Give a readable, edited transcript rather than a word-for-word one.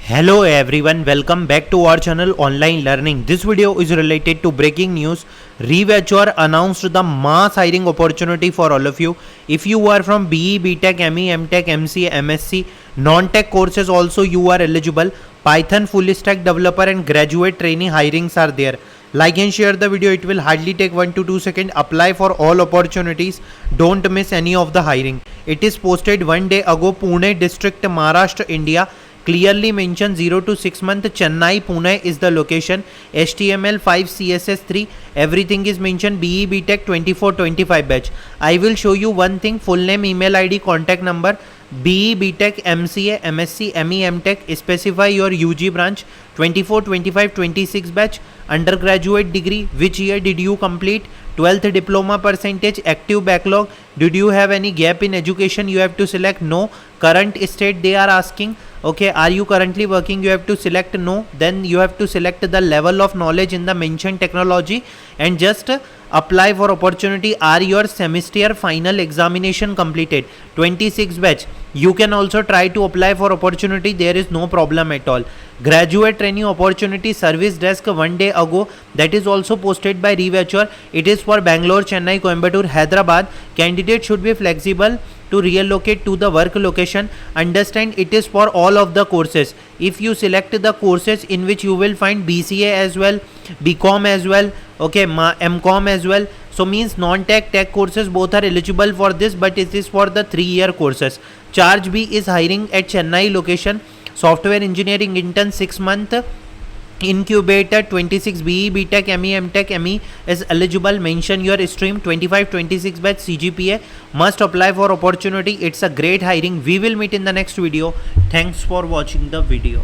Hello everyone, welcome back to our channel Online Learning. This video is related to breaking news. Revature announced the mass hiring opportunity for all of you. If you are from BE, BTech, ME, MTech, MCA, MSc, non-tech courses also you are eligible. Python full stack developer and graduate trainee hirings are there. Like and share the video, it will hardly take 1 to 2 seconds. Apply for all opportunities. Don't miss any of the hiring. It is posted 1 day ago, Pune district, Maharashtra, India. Clearly mentioned 0 to 6 month. Chennai, Pune is the location. HTML 5, CSS 3. Everything is mentioned. BE BTech 24-25 batch. I will show you one thing. Full name, email ID, contact number. BE BTech, MCA, MSc, ME, MTech. Specify your UG branch. 24, 25, 26 batch. Undergraduate degree. Which year did you complete? 12th diploma percentage. Active backlog. Did you have any gap in education? You have to select no. Current state they are asking. Okay, are you currently working? You have to select no. Then you have to select the level of knowledge in the mentioned technology and just apply for opportunity. Are your semester final examination completed? 26 batch. You can also try to apply for opportunity. There is no problem at all. Graduate trainee opportunity service desk 1 day ago. That is also posted by Revature. It is for Bangalore, Chennai, Coimbatore, Hyderabad. Candidate should be flexible to relocate to the work location. Understand, it is for all of the courses. If you select the courses in which you will find BCA as well, BCom as well, okay, MCom as well. So means non-tech, tech courses both are eligible for this, but it is for the 3-year courses. Chargebee is hiring at Chennai location. Software engineering intern 6 month. Incubator 26 BE BTech ME MTech ME is eligible. Mention your stream. 25-26 batch CGPA. Must apply for opportunity. It's a great hiring. We will meet in the next video. Thanks for watching the video.